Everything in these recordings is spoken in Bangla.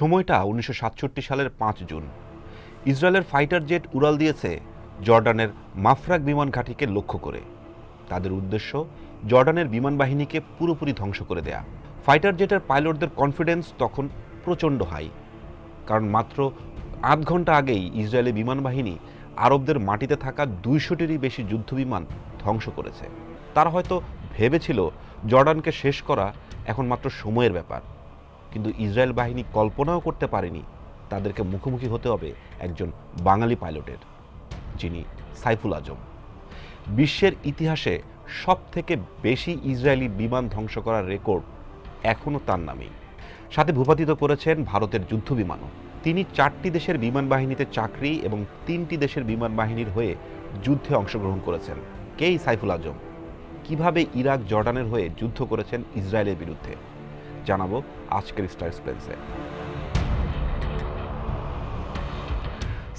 সময়টা ১৯৬৭ সালের ৫ জুন। ইসরায়েলের ফাইটার জেট উড়াল দিয়েছে জর্ডানের মাফরাক বিমান ঘাঁটিকে লক্ষ্য করে। তাদের উদ্দেশ্য জর্ডানের বিমান বাহিনীকে পুরোপুরি ধ্বংস করে দেয়া। ফাইটার জেটের পাইলটদের কনফিডেন্স তখন প্রচণ্ড হাই, কারণ মাত্র ৮ ঘন্টা আগেই ইসরায়েলি বিমান বাহিনী আরবদের মাটিতে থাকা ২০০টিরই বেশি যুদ্ধবিমান ধ্বংস করেছে। তারা হয়তো ভেবেছিল জর্ডানকে শেষ করা এখন মাত্র সময়ের ব্যাপার, কিন্তু ইসরায়েল বাহিনী কল্পনাও করতে পারেনি তাদেরকে মুখোমুখি হতে হবে একজন বাঙালি পাইলটের, যিনি সাইফুল আজম। বিশ্বের ইতিহাসে সবথেকে বেশি ইসরায়েলি বিমান ধ্বংস করার রেকর্ড এখনও তার নামেই। সাথে ভূপাতিত করেছেন ভারতের যুদ্ধবিমানও। তিনি 4টি দেশের বিমান বাহিনীতে চাকরি এবং 3টি দেশের বিমান বাহিনীর হয়ে যুদ্ধে অংশগ্রহণ করেছেন। কেই সাইফুল আজম? কিভাবে ইরাক জর্ডানের হয়ে যুদ্ধ করেছেন ইসরায়েলের বিরুদ্ধে, জানাবো আজকের স্টার এক্সপ্লেন্সে।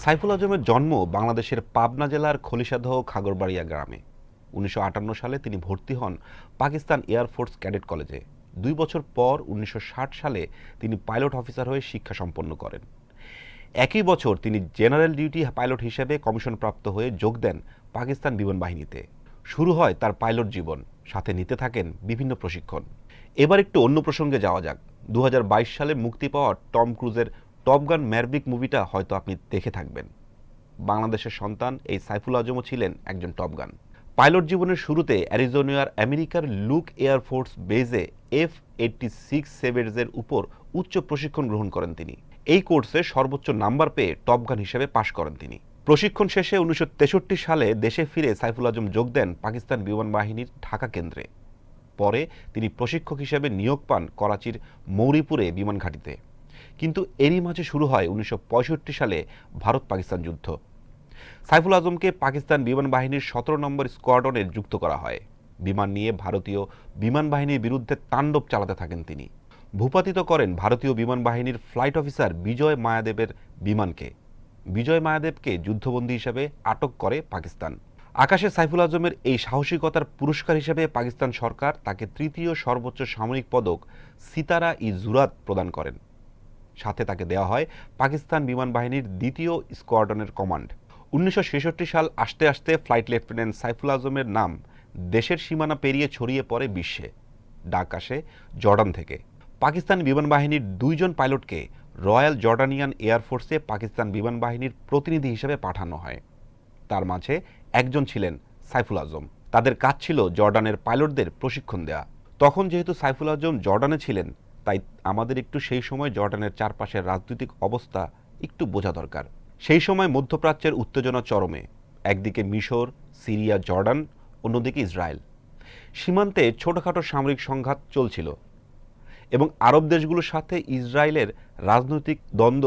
সাইফুল আজমের জন্ম বাংলাদেশের পাবনা জেলার খলিশাদহ খাগড়বাড়িয়া গ্রামে। ১৯৫৮ সালে তিনি ভর্তি হন পাকিস্তান এয়ারফোর্স ক্যাডেট কলেজে। 2 বছর পর ১৯৬০ সালে তিনি পাইলট অফিসার হয়ে শিক্ষা সম্পন্ন করেন। একই বছর তিনি জেনারেল ডিউটি পাইলট হিসেবে কমিশনপ্রাপ্ত হয়ে যোগ দেন পাকিস্তান বিমান বাহিনীতে। শুরু হয় তার পাইলট জীবন, সাথে নিতে থাকেন বিভিন্ন প্রশিক্ষণ। এবার একটু অন্য প্রসঙ্গে যাওয়া যাক। ২০২২ সালে মুক্তি পাওয়া টম ক্রুজের টপ গান ম্যাভরিক মুভিটা হয়তো আপনি দেখে থাকবেন। বাংলাদেশের সন্তান এই সাইফুল আজমও ছিলেন একজন টপ গান। পাইলট জীবনের শুরুতে অ্যারিজোনিয়ার আমেরিকার লুক এয়ারফোর্স বেজে F-86 সেভেজের উপর উচ্চ প্রশিক্ষণ গ্রহণ করেন তিনি। এই কোর্সে সর্বোচ্চ নাম্বার পেয়ে টপ গান হিসেবে পাশ করেন তিনি। প্রশিক্ষণ শেষে ১৯৬৩ সালে দেশে ফিরে সাইফুল আজম যোগ দেন পাকিস্তান বিমান বাহিনীর ঢাকা কেন্দ্রে। পরে তিনি প্রশিক্ষক হিসেবে নিয়োগ পান করাচির মৌরিপুরে বিমান ঘাঁটিতে। কিন্তু এরই মাঝে শুরু হয় ১৯৬৫ সালে ভারত পাকিস্তান যুদ্ধ। সাইফুল আজমকে পাকিস্তান বিমান বাহিনীর ১৭ নম্বর স্কোয়াড্রনে যুক্ত করা হয়। বিমান নিয়ে ভারতীয় বিমান বাহিনীর বিরুদ্ধে তাণ্ডব চালাতে থাকেন তিনি। ভূপাতিত করেন ভারতীয় বিমান বাহিনীর ফ্লাইট অফিসার বিজয় মায়াদেবের বিমানকে। বিজয় মায়াদেবকে যুদ্ধবন্দী হিসেবে আটক করে পাকিস্তান। আকাশে সাইফুল আজমের এই সাহসিকতার পুরস্কার হিসেবে পাকিস্তান সরকার তাকে ৩য় সর্বোচ্চ সামরিক পদক সিতারা-ই-জুরাত প্রদান করেন। সাথে তাকে দেওয়া হয় পাকিস্তান বিমান বাহিনীর ২য় স্কোয়াড্রনের কমান্ড। ১৯৬৬ সাল আসতে আসতে ফ্লাইট লেফটেন্যান্ট সাইফুল আজমের নাম দেশের সীমানা পেরিয়ে ছড়িয়ে পড়ে বিশ্বে। ডাক আসে জর্ডান থেকে। পাকিস্তান বিমান বাহিনীর 2 জন পাইলটকে রয়্যাল জর্ডানিয়ান এয়ারফোর্সে পাকিস্তান বিমান বাহিনীর প্রতিনিধি হিসেবে পাঠানো হয়। তার মাঝে একজন ছিলেন সাইফুল আজম। তাদের কাজ ছিল জর্ডানের পাইলটদের প্রশিক্ষণ দেয়া। তখন যেহেতু সাইফুল আজম জর্ডানে ছিলেন, তাই আমাদের একটু সেই সময় জর্ডানের চারপাশের রাজনৈতিক অবস্থা একটু বোঝা দরকার। সেই সময় মধ্যপ্রাচ্যের উত্তেজনা চরমে। একদিকে মিশর, সিরিয়া, জর্ডান, অন্যদিকে ইসরায়েল। সীমান্তে ছোটখাটো সামরিক সংঘাত চলছিল এবং আরব দেশগুলোর সাথে ইসরায়েলের রাজনৈতিক দ্বন্দ্ব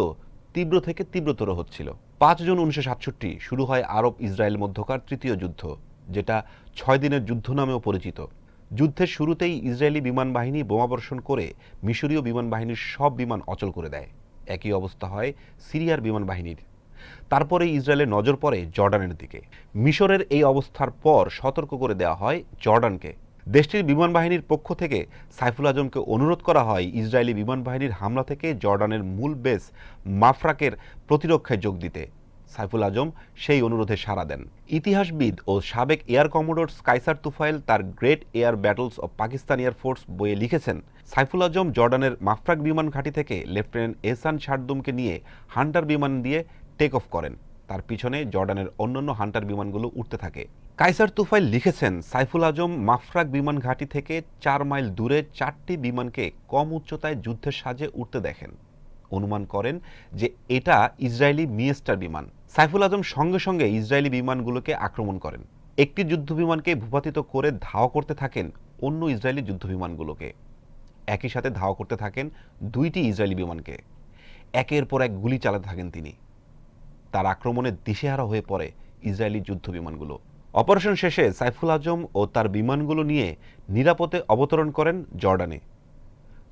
তীব্র থেকে তীব্রতর হচ্ছিল। ৫ জুন ১৯৬৭ শুরু হয় আরব ইসরায়েল মধ্যকার তৃতীয় যুদ্ধ, যেটা ৬ দিনের যুদ্ধ নামেও পরিচিত। যুদ্ধের শুরুতেই ইসরায়েলি বিমান বাহিনী বোমাবর্ষণ করে মিশরীয় বিমান বাহিনীর সব বিমান অচল করে দেয়। একই অবস্থা হয় সিরিয়ার বিমান বাহিনীর। তারপরে ইসরায়েলের নজর পড়ে জর্ডানের দিকে। মিশরের এই অবস্থার পর সতর্ক করে দেওয়া হয় জর্ডানকে। দেশটির বিমান বাহিনীর পক্ষ থেকে সাইফুল আজমকে অনুরোধ করা হয় ইসরায়েলি বিমান বাহিনীর হামলা থেকে জর্ডানের মূল বেস মাফরাকের প্রতিরক্ষায় যোগ দিতে। সাইফুল আজম সেই অনুরোধে সাড়া দেন। ইতিহাসবিদ ও সাবেক এয়ার কমোডোর কাইসার তুফাইল তার great air battles of Pakistan air force বইয়ে লিখেছেন, সাইফুল আজম জর্ডানের মাফরাক বিমান ঘাঁটি থেকে লেফটেন্যান্ট এহসান শারদুমকে নিয়ে হান্টার বিমান দিয়ে টেক অফ করেন। তার পিছনে জর্ডানের অন্যান্য হান্টার বিমানগুলো উঠতে থাকে। কাইসার তুফাইল লিখেছেন, সাইফুল আজম মাফরাক বিমান ঘাঁটি থেকে 4 মাইল দূরে 4টি বিমানকে কম উচ্চতায় যুদ্ধের সাজে উঠতে দেখেন। অনুমান করেন যে এটা ইসরায়েলি মিয়েস্টার বিমান। সাইফুল আজম সঙ্গে সঙ্গে ইসরায়েলি বিমানগুলোকে আক্রমণ করের। একটি যুদ্ধবিমানকে ভূপাতিত করে ধাওয়া করতে থাকেন অন্য ইসরায়েলি যুদ্ধবিমানগুলোকে। একই সাথে ধাওয়া করতে থাকেন 2টি ইসরায়েলি বিমানকে। একের পর এক গুলি চালাতে থাকেন তিনি। তার আক্রমণে দিশেহারা হয়ে পড়ে ইসরায়েলি যুদ্ধবিমানগুলো। অপারেশন শেষে সাইফুল আজম ও তার বিমানগুলো নিয়ে নিরাপদে অবতরণ করেন জর্ডানে।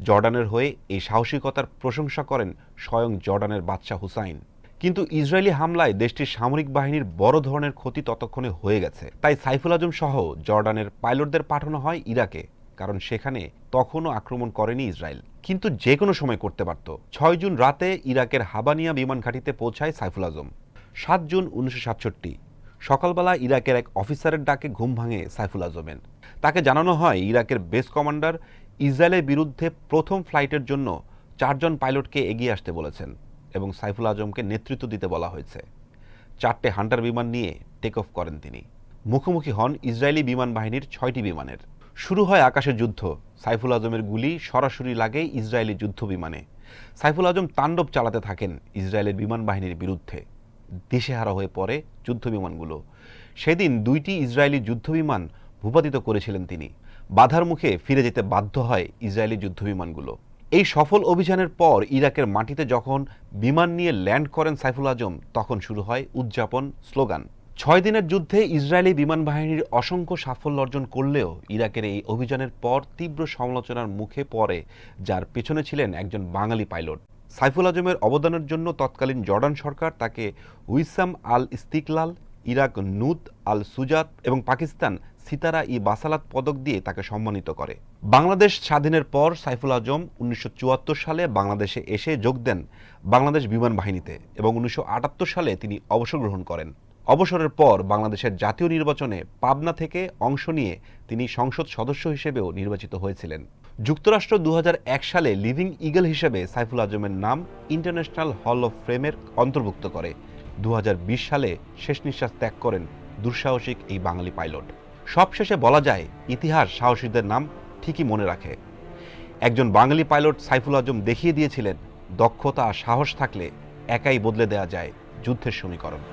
জর্ডানের হয়ে এই সাহসিকতার প্রশংসা করেন স্বয়ং জর্ডানের বাদশাহ হুসাইন। কিন্তু ইসরায়েলি হামলায় দেশটির সামরিক বাহিনীর বড় ধরনের ক্ষতি ততক্ষণে হয়ে গেছে। তাই সাইফুল আজম সহ জর্ডানের পাইলটদের পাঠানো হয় ইরাকে। কারণ সেখানে তখনও আক্রমণ করেনি ইসরায়েল, কিন্তু যে কোনো সময় করতে পারত। 6 জুন রাতে ইরাকের হাবানিয়া বিমান ঘাঁটিতে পৌঁছায় সাইফুল আজম। 7 জুন 1967 সকালবেলা ইরাকের এক অফিসারের ডাকে ঘুম ভাঙে সাইফুল আজমের। তাকে জানানো হয় ইরাকের বেস কমান্ডার ইসরায়েলের বিরুদ্ধে প্রথম ফ্লাইটের জন্য 4 জন পাইলটকে এগিয়ে আসতে বলেছেন এবং সাইফুল আজমকে নেতৃত্ব দিতে বলা হয়েছে। 4টে হান্টার বিমান নিয়ে টেক অফ করেন তিনি। মুখোমুখি হন ইসরায়েলি বিমান বাহিনীর 6টি বিমানের। শুরু হয় আকাশের যুদ্ধ। সাইফুল আজমের গুলি সরাসরি লাগে ইসরায়েলি যুদ্ধ বিমানে। সাইফুল আজম তাণ্ডব চালাতে থাকেন ইসরায়েলের বিমান বাহিনীর বিরুদ্ধে। দিশেহারা হয়ে পড়ে যুদ্ধ বিমানগুলো। সেদিন 2টি ইসরায়েলি যুদ্ধ বিমান ভূপাতিত করেছিলেন তিনি। বাধার মুখে ফিরে যেতে বাধ্য হয় ইসরায়েলি যুদ্ধ বিমানগুলো। এই সফল অভিযানের পর ইরাকের মাটিতে যখন বিমান নিয়ে ল্যান্ড করেন সাইফুল আজম, তখন শুরু হয় উদযাপন, স্লোগান। 6 দিনের যুদ্ধে ইসরায়েলি বিমান বাহিনীর অসংখ্য সাফল্য অর্জন করলেও ইরাকের এই অভিযানের পর তীব্র সমালোচনার মুখে পড়ে, যার পেছনে ছিলেন একজন বাঙালি পাইলট। সাইফুল আজমের অবদানের জন্য তৎকালীন জর্ডান সরকার তাকে উইসাম আল ইস্তিকলাল, ইরাক নুদ আল সুজাত এবং পাকিস্তান সিতারা ই বাসালাত পদক দিয়ে তাকে সম্মানিত করে। বাংলাদেশ স্বাধীনের পর সাইফুল আজম 1974 সালে বাংলাদেশে এসে যোগ দেন বাংলাদেশ বিমান বাহিনীতে এবং 1978 সালে তিনি অবসর গ্রহণ করেন। অবসরের পর বাংলাদেশের জাতীয় নির্বাচনে পাবনা থেকে অংশ নিয়ে তিনি সংসদ সদস্য হিসেবেও নির্বাচিত হয়েছিলেন। যুক্তরাষ্ট্র 2001 সালে লিভিং ইগল হিসেবে সাইফুল আজমের নাম ইন্টারন্যাশনাল হল অফ ফেমের অন্তর্ভুক্ত করে। 2020 সালে শেষ নিঃশ্বাস ত্যাগ করেন দুঃসাহসিক এই বাঙালি পাইলট। সবশেষে বলা যায়, ইতিহাস সাহসীদের নাম ঠিকই মনে রাখে। একজন বাঙালি পাইলট সাইফুল আজম দেখিয়ে দিয়েছিলেন, দক্ষতা আর সাহস থাকলে একাই বদলে দেয়া যায় যুদ্ধের সমীকরণ।